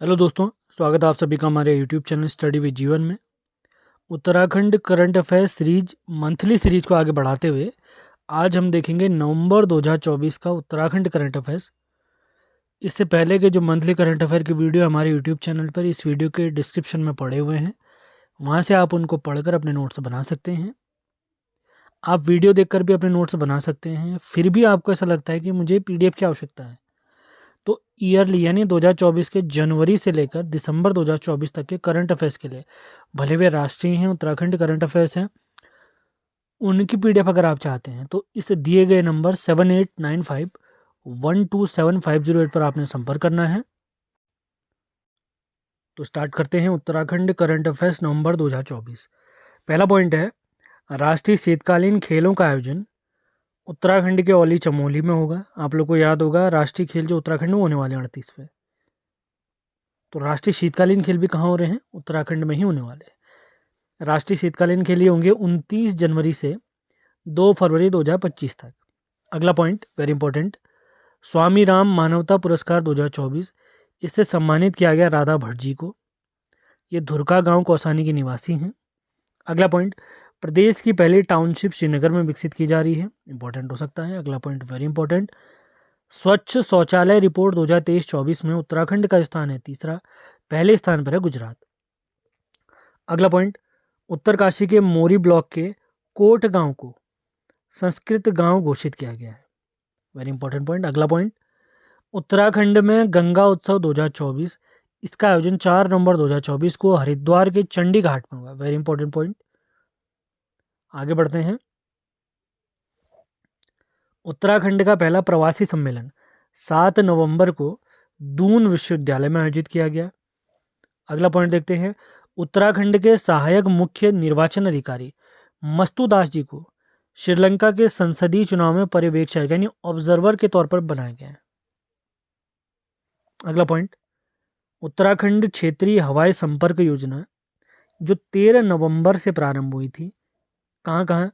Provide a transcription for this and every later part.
Hello दोस्तों, स्वागत है आप सभी का हमारे यूट्यूब चैनल स्टडी विद जीवन में। Uttarakhand current affairs series monthly series को आगे बढ़ाते हुए आज हम देखेंगे नवंबर 2024 का उत्तराखंड करंट अफेयर्स। इससे पहले के जो मंथली करंट अफेयर की वीडियो हमारे यूट्यूब चैनल पर इस वीडियो के डिस्क्रिप्शन में पड़े हुए हैं, वहाँ से आप उनको पढ़कर अपने नोट्स बना सकते हैं। आप वीडियो देखकर भी अपने नोट्स बना सकते हैं। फिर भी आपको ऐसा लगता है कि मुझे PDF की आवश्यकता है, तो ईयरली यानी 2024 के जनवरी से लेकर दिसंबर 2024 तक के करंट अफेयर्स के लिए, भले वे राष्ट्रीय हैं, उत्तराखंड करंट अफेयर्स हैं, उनकी PDF अगर आप चाहते हैं तो इस दिए गए नंबर 7895127508 पर आपने संपर्क करना है। तो स्टार्ट करते हैं उत्तराखंड करंट अफेयर्स नवंबर 2024। पहला पॉइंट है, राष्ट्रीय शीतकालीन खेलों का आयोजन उत्तराखंड के औली चमोली में होगा। आप लोग को याद होगा राष्ट्रीय खेल जो उत्तराखंड में होने वाले हैं 38वें, तो राष्ट्रीय शीतकालीन खेल भी कहाँ हो रहे हैं? उत्तराखंड में ही होने वाले हैं। राष्ट्रीय शीतकालीन खेल ये होंगे 29 जनवरी से 2 फरवरी 2025 तक। अगला पॉइंट वेरी इंपॉर्टेंट, स्वामी राम मानवता पुरस्कार 2024, इससे सम्मानित किया गया राधा भट्ट जी को। ये धुरका गांव कौसानी के निवासी हैं। अगला पॉइंट, प्रदेश की पहली टाउनशिप श्रीनगर में विकसित की जा रही है। इंपॉर्टेंट हो सकता है। अगला पॉइंट वेरी इंपॉर्टेंट, स्वच्छ शौचालय रिपोर्ट 2023-24 में उत्तराखंड का स्थान है तीसरा, पहले स्थान पर है गुजरात। अगला पॉइंट, उत्तरकाशी के मोरी ब्लॉक के कोट गांव को संस्कृत गांव घोषित किया गया है। Very important point. अगला पॉइंट, उत्तराखंड में गंगा उत्सव 2024, इसका आयोजन 4 नवंबर 2024 को हरिद्वार के चंडी घाट में हुआ। Very important point. आगे बढ़ते हैं, उत्तराखंड का पहला प्रवासी सम्मेलन 7 नवंबर को दून विश्वविद्यालय में आयोजित किया गया। अगला पॉइंट देखते हैं, उत्तराखंड के सहायक मुख्य निर्वाचन अधिकारी मस्तू दास जी को श्रीलंका के संसदीय चुनाव में पर्यवेक्षक यानी ऑब्जर्वर के तौर पर बनाया गया है। अगला पॉइंट, उत्तराखंड क्षेत्रीय हवाई संपर्क योजना जो 13 नवंबर से प्रारंभ हुई थी, कहाँ कहाँ?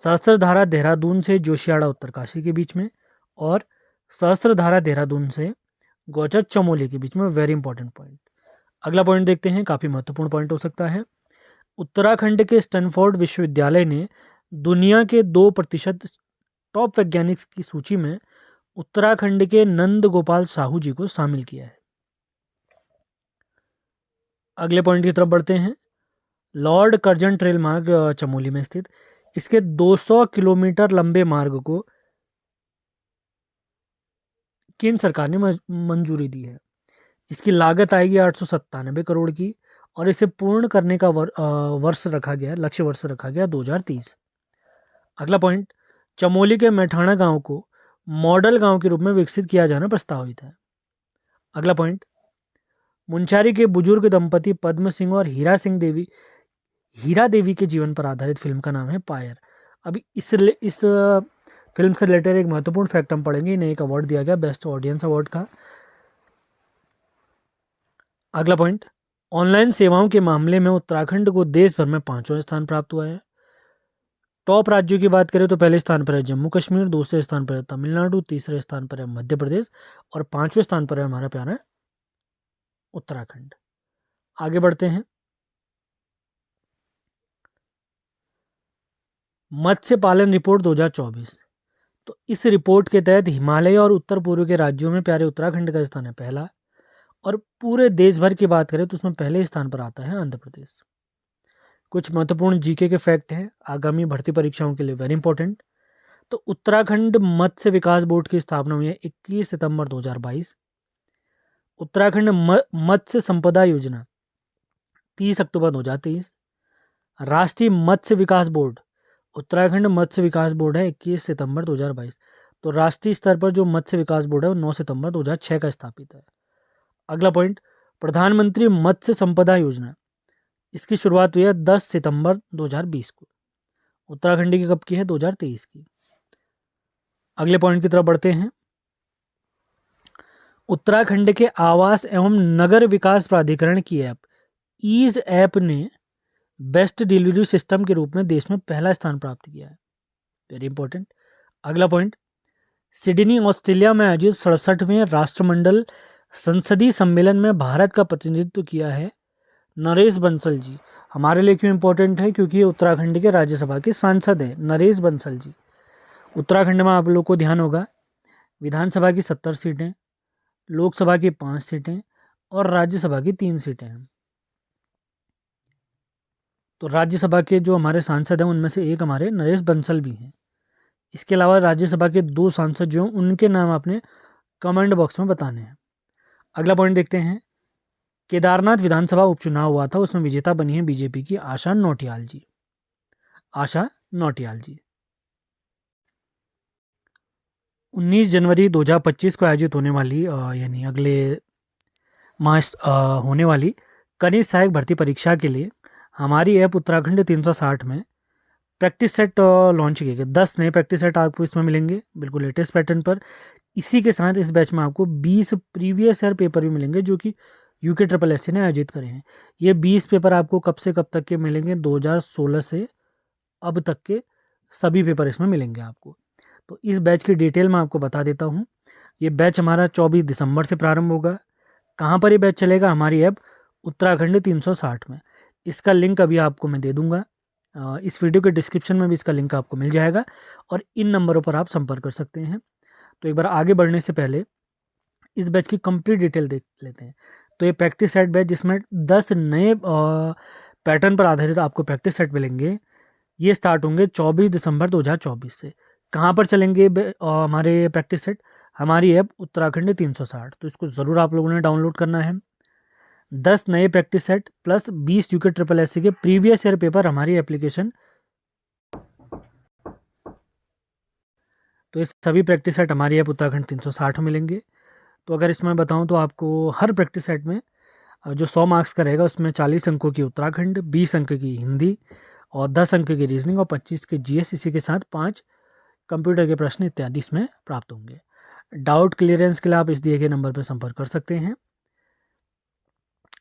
सहस्त्रधारा देहरादून से जोशियाड़ा उत्तरकाशी के बीच में और सहस्त्रधारा देहरादून से गौचर चमोली के बीच में। Very important point. अगला पॉइंट देखते हैं, काफ़ी महत्वपूर्ण पॉइंट हो सकता है। उत्तराखंड के स्टैनफोर्ड विश्वविद्यालय ने दुनिया के 2% टॉप वैज्ञानिक की सूची में उत्तराखंड के नंद गोपाल साहू जी को शामिल किया है। अगले पॉइंट की तरफ बढ़ते हैं, लॉर्ड कर्जन ट्रेल मार्ग चमोली में स्थित, इसके 200 किलोमीटर लंबे मार्ग को केंद्र सरकार ने मंजूरी दी है। इसकी लागत आएगी 897 करोड़ की और इसे पूर्ण करने का वर्ष रखा गया है, लक्ष्य वर्ष रखा गया 2030। अगला पॉइंट, चमोली के मैठाणा गांव को मॉडल गांव के रूप में विकसित किया जाना प्रस्तावित है। अगला पॉइंट, मुंचारी के बुजुर्ग दंपति पद्म सिंह और हीरा देवी के जीवन पर आधारित फिल्म का नाम है पायर। अभी इस फिल्म से रिलेटेड एक महत्वपूर्ण फैक्ट हम पढ़ेंगे। इन्हें एक अवार्ड दिया गया बेस्ट ऑडियंस अवार्ड का। अगला पॉइंट, ऑनलाइन सेवाओं के मामले में उत्तराखंड को देश भर में 5वां स्थान प्राप्त हुआ है। टॉप राज्यों की बात करें तो पहले स्थान पर है जम्मू कश्मीर, दूसरे स्थान पर है तमिलनाडु, तीसरे स्थान पर है मध्य प्रदेश और 5वें स्थान पर है हमारा प्यारा उत्तराखंड। आगे बढ़ते हैं, मत्स्य पालन रिपोर्ट 2024। तो इस रिपोर्ट के तहत हिमालय और उत्तर पूर्व के राज्यों में प्यारे उत्तराखंड का स्थान है पहला, और पूरे देश भर की बात करें तो उसमें पहले स्थान पर आता है आंध्र प्रदेश। कुछ महत्वपूर्ण जीके के फैक्ट हैं आगामी भर्ती परीक्षाओं के लिए, वेरी इंपॉर्टेंट। तो उत्तराखंड मत्स्य विकास बोर्ड की स्थापना हुई है 21 सितंबर 2022। उत्तराखंड मत्स्य संपदा योजना 30 अक्टूबर 2023। राष्ट्रीय मत्स्य विकास बोर्ड, उत्तराखंड मत्स्य विकास बोर्ड है 21 सितंबर 2022। तो राष्ट्रीय स्तर पर जो मत्स्य विकास बोर्ड है वो 9 सितंबर 2006 का स्थापित है। अगला पॉइंट, प्रधानमंत्री मत्स्य संपदा योजना, इसकी शुरुआत हुई है 10 सितंबर 2020 को। उत्तराखंड की कब की है? 2023 की। अगले पॉइंट की तरफ बढ़ते हैं, उत्तराखंड के आवास एवं नगर विकास प्राधिकरण की ऐप ईज ऐप ने बेस्ट डिलीवरी सिस्टम के रूप में देश में पहला स्थान प्राप्त किया है। Very important. अगला पॉइंट, सिडनी ऑस्ट्रेलिया में आयोजित 67वें राष्ट्रमंडल संसदीय सम्मेलन में भारत का प्रतिनिधित्व किया है नरेश बंसल जी। हमारे लिए क्यों इंपॉर्टेंट है? क्योंकि ये उत्तराखंड के राज्यसभा के सांसद हैं, नरेश बंसल जी। उत्तराखंड में आप लोग को ध्यान होगा विधानसभा की 70 सीटें, लोकसभा की 5 सीटें और राज्यसभा की 3 सीटें हैं। तो राज्यसभा के जो हमारे सांसद हैं उनमें से एक हमारे नरेश बंसल भी हैं। इसके अलावा राज्यसभा के 2 सांसद जो उनके नाम आपने कमेंट बॉक्स में बताने हैं। अगला पॉइंट देखते हैं। केदारनाथ विधानसभा उपचुनाव हुआ था, उसमें विजेता बनी है बीजेपी की आशा नौटियाल जी। आशा नौटियाल जी 19 जनवरी 2025 को आयोजित होने वाली यानी अगले माह होने वाली कनिष्ठ सहायक भर्ती परीक्षा के लिए हमारी ऐप उत्तराखंड 360 में प्रैक्टिस सेट लॉन्च किए गए। 10 नए प्रैक्टिस सेट आपको इसमें मिलेंगे बिल्कुल लेटेस्ट पैटर्न पर। इसी के साथ इस बैच में आपको 20 प्रीवियस ईयर पेपर भी मिलेंगे जो कि UKSSC ने आयोजित करे हैं। ये 20 पेपर आपको कब से कब तक के मिलेंगे? 2016 से अब तक के सभी पेपर इसमें मिलेंगे आपको। तो इस बैच की डिटेल मैं आपको बता देता हूँ। ये बैच हमारा 24 दिसंबर से प्रारंभ होगा। कहाँ पर ये बैच चलेगा? हमारी ऐप उत्तराखंड 360 में। इसका लिंक अभी आपको मैं दे दूंगा। इस वीडियो के डिस्क्रिप्शन में भी इसका लिंक आपको मिल जाएगा और इन नंबरों पर आप संपर्क कर सकते हैं। तो एक बार आगे बढ़ने से पहले इस बैच की कंप्लीट डिटेल देख लेते हैं। तो ये प्रैक्टिस सेट बैच जिसमें 10 नए पैटर्न पर आधारित आपको प्रैक्टिस सेट मिलेंगे। ये स्टार्ट होंगे 24 दिसंबर 2024 से। कहाँ पर चलेंगे हमारे प्रैक्टिस सेट? हमारी ऐप उत्तराखंड 360। तो इसको ज़रूर आप लोगों ने डाउनलोड करना है। 10 नए प्रैक्टिस सेट प्लस 20 UKSSC के प्रीवियस ईयर पेपर हमारी एप्लीकेशन। तो ये सभी प्रैक्टिस सेट हमारी ऐप उत्तराखंड 360 में मिलेंगे। तो अगर इसमें बताऊं तो आपको हर प्रैक्टिस सेट में जो 100 मार्क्स का रहेगा उसमें 40 अंकों की उत्तराखंड, 20 अंक की हिंदी और 10 अंक की रीजनिंग और 25 के GS, इसी के साथ 5 कंप्यूटर के प्रश्न इत्यादि इसमें प्राप्त होंगे। डाउट क्लियरेंस के लिए आप इस दिए गए नंबर पर संपर्क कर सकते हैं।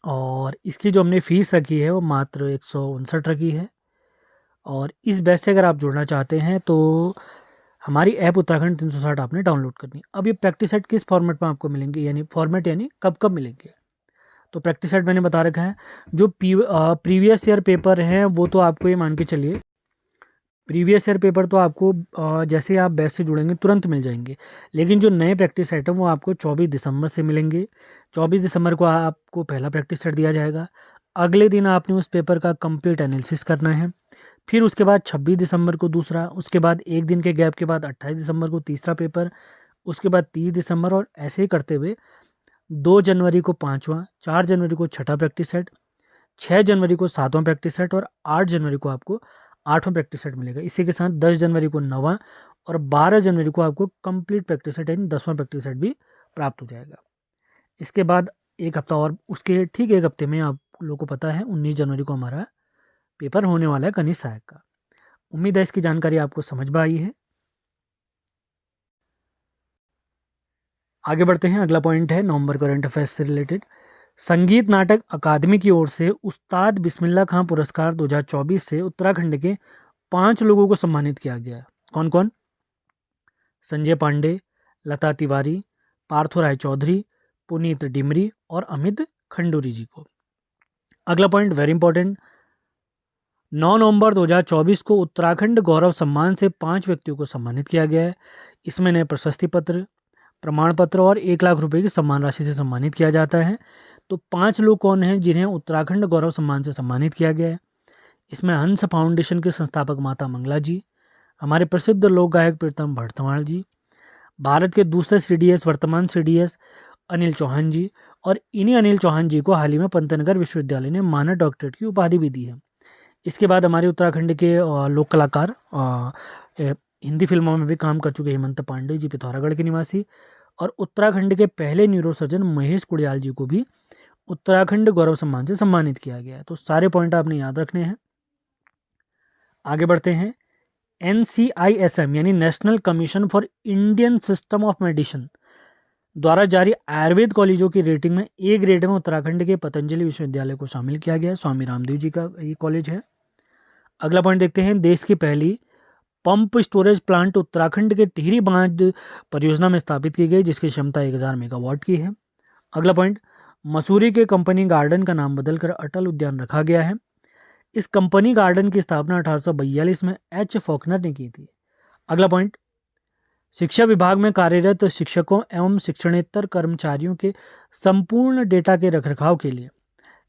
और इसकी जो हमने फ़ीस रखी है वो मात्र 159 रखी है। और इस बैच से अगर आप जुड़ना चाहते हैं तो हमारी ऐप उत्तराखंड 360 आपने डाउनलोड करनी। अब ये प्रैक्टिस सेट किस फॉर्मेट में आपको मिलेंगे, यानी फॉर्मेट यानी कब कब मिलेंगे? तो प्रैक्टिस सेट मैंने बता रखा है। जो प्रीवियस ईयर पेपर हैं वो तो आपको ये मान के चलिए, प्रीवियस ईयर पेपर तो आपको जैसे ही आप बैच से जुड़ेंगे तुरंत मिल जाएंगे। लेकिन जो नए प्रैक्टिस सेट हैं वो आपको 24 दिसंबर से मिलेंगे। 24 दिसंबर को आपको पहला प्रैक्टिस सेट दिया जाएगा। अगले दिन आपने उस पेपर का कंप्लीट एनालिसिस करना है। फिर उसके बाद 26 दिसंबर को दूसरा, उसके बाद एक दिन के गैप के बाद 28 दिसंबर को तीसरा पेपर, उसके बाद 30 दिसंबर और ऐसे ही करते हुए 2 जनवरी को 5वां, 4 जनवरी को 6ठा प्रैक्टिस सेट, 6 जनवरी को 7वां प्रैक्टिस सेट और 8 जनवरी को आपको 8वां प्रैक्टिस सेट मिलेगा। इसी के साथ 10 जनवरी को 9वां और 12 जनवरी को आपको कंप्लीट प्रैक्टिस सेट यानी 10वां प्रैक्टिस सेट भी प्राप्त हो जाएगा। इसके बाद एक हफ्ता और उसके ठीक एक हफ्ते में आप लोगों को पता है 19 जनवरी को हमारा पेपर होने वाला है कनिष्ठ सहायक का। उम्मीद है इसकी जानकारी आपको समझ में आई है। आगे बढ़ते हैं। अगला पॉइंट है नवंबर करंट अफेयर्स से रिलेटेड। संगीत नाटक अकादमी की ओर से उस्ताद बिस्मिल्लाह खां पुरस्कार 2024 से उत्तराखंड के 5 लोगों को सम्मानित किया गया। कौन कौन? संजय पांडे, लता तिवारी, पार्थो राय चौधरी, पुनीत डिमरी और अमित खंडूरी जी को। अगला पॉइंट वेरी इंपॉर्टेंट। 9 नवंबर 2024 को उत्तराखंड गौरव सम्मान से 5 व्यक्तियों को सम्मानित किया गया है। इसमें नए प्रशस्ति पत्र, प्रमाण पत्र और 1 लाख रुपए की सम्मान राशि से सम्मानित किया जाता है। तो 5 लोग कौन हैं जिन्हें उत्तराखंड गौरव सम्मान से सम्मानित किया गया है? इसमें हंस फाउंडेशन के संस्थापक माता मंगला जी, हमारे प्रसिद्ध लोक गायक प्रीतम भड़थवाल जी, भारत के दूसरे CDS वर्तमान CDS अनिल चौहान जी और इन्हीं अनिल चौहान जी को हाल ही में पंतनगर विश्वविद्यालय ने मानद डॉक्टरेट की उपाधि भी दी है। इसके बाद हमारे उत्तराखंड के लोक कलाकार हिंदी फिल्मों में भी काम कर चुके हेमंत पांडे जी पिथौरागढ़ के निवासी और उत्तराखंड के पहले न्यूरोसर्जन महेश कुड़ियाल जी को भी उत्तराखंड गौरव सम्मान से सम्मानित किया गया है। तो सारे पॉइंट आपने याद रखने हैं। आगे बढ़ते हैं। NCISM यानी national commission for Indian system of medicine द्वारा जारी आयुर्वेद कॉलेजों की रेटिंग में A ग्रेड में उत्तराखंड के पतंजलि विश्वविद्यालय को शामिल किया गया है। स्वामी रामदेव जी का ये कॉलेज है। अगला पॉइंट देखते हैं। देश की पहली पंप स्टोरेज प्लांट उत्तराखंड के टिहरी बांध परियोजना में स्थापित की गई जिसकी क्षमता 1000 मेगावाट की है। अगला पॉइंट, मसूरी के कंपनी गार्डन का नाम बदलकर अटल उद्यान रखा गया है। इस कंपनी गार्डन की स्थापना 1842 में एच फॉकनर ने की थी। अगला पॉइंट, शिक्षा विभाग में कार्यरत शिक्षकों एवं शिक्षणेतर कर्मचारियों के संपूर्ण डेटा के रखरखाव के लिए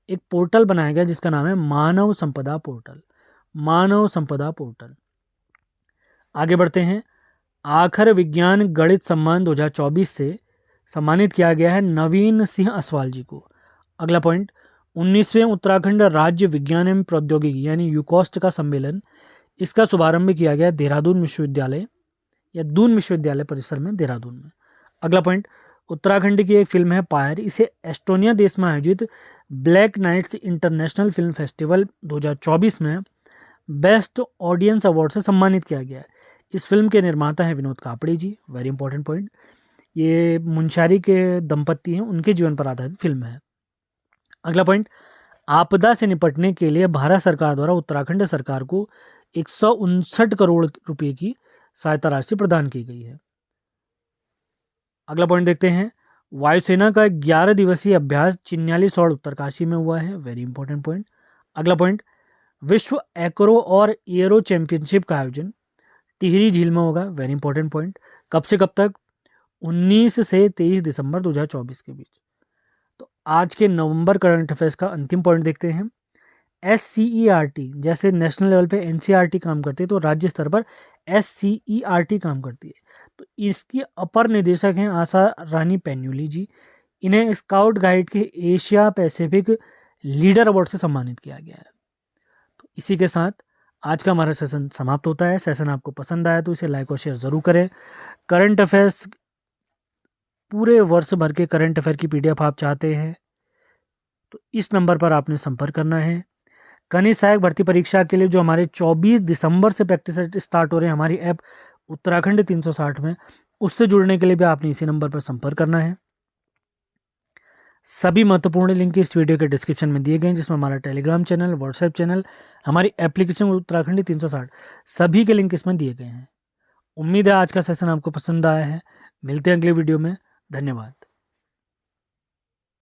एक पोर्टल बनाया गया जिसका नाम है मानव संपदा पोर्टल। मानव संपदा पोर्टल। आगे बढ़ते हैं। आखर विज्ञान गणित सम्मान 2024 से सम्मानित किया गया है नवीन सिंह असवाल जी को। अगला पॉइंट, 19वें उत्तराखंड राज्य विज्ञान एवं प्रौद्योगिकी यानी यूकॉस्ट का सम्मेलन, इसका शुभारंभ किया गया देहरादून विश्वविद्यालय या दून विश्वविद्यालय परिसर में, देहरादून में। अगला पॉइंट, उत्तराखंड की एक फिल्म है पायर, इसे एस्टोनिया देश में आयोजित Black Nights International Film Festival 2024 में बेस्ट ऑडियंस अवार्ड से सम्मानित किया गया है। इस फिल्म के निर्माता हैं Vinod Kapri ji. Very important point. ये मुंशारी के दंपति हैं, उनके जीवन पर आधारित फिल्म है। अगला पॉइंट, आपदा से निपटने के लिए भारत सरकार द्वारा उत्तराखंड सरकार को 159 करोड़ रुपए की सहायता राशि प्रदान की गई है। अगला पॉइंट देखते हैं। वायुसेना का 11 दिवसीय अभ्यास चिन्यालीसौड़ उत्तरकाशी में हुआ है। Very important point. अगला पॉइंट, विश्व एक्रो और एरो चैंपियनशिप का आयोजन टिहरी झील में होगा। Very important point. कब से कब तक? 19 से 23 दिसंबर 2024 के बीच। तो आज के नवंबर करंट अफेयर्स का अंतिम पॉइंट देखते हैं। SCERT जैसे नेशनल लेवल पे NCERT काम करती है, तो राज्य स्तर पर SCERT काम करती है। तो इसकी अपर निदेशक हैं आशा रानी पेन्यूली जी। इन्हें स्काउट गाइड के एशिया पैसिफिक लीडर अवार्ड से सम्मानित किया गया है। तो इसी के साथ आज का हमारा सेशन समाप्त होता है। सेशन आपको पसंद आया तो इसे लाइक और शेयर ज़रूर करें। करंट अफेयर्स, पूरे वर्ष भर के करंट अफेयर की PDF आप चाहते हैं तो इस नंबर पर आपने संपर्क करना है। कनिष्ठ सहायक भर्ती परीक्षा के लिए जो हमारे 24 दिसंबर से प्रैक्टिस स्टार्ट हो रहे हैं हमारी ऐप उत्तराखंड 360 में, उससे जुड़ने के लिए भी आपने इसी नंबर पर संपर्क करना है। सभी महत्वपूर्ण लिंक इस वीडियो के डिस्क्रिप्शन में दिए गए हैं, जिसमें हमारा टेलीग्राम चैनल, व्हाट्सएप चैनल, हमारी एप्लीकेशन उत्तराखंड 360, सभी के लिंक इसमें दिए गए हैं। उम्मीद है आज का सेशन आपको पसंद आया है। मिलते हैं अगले वीडियो में। धन्यवाद।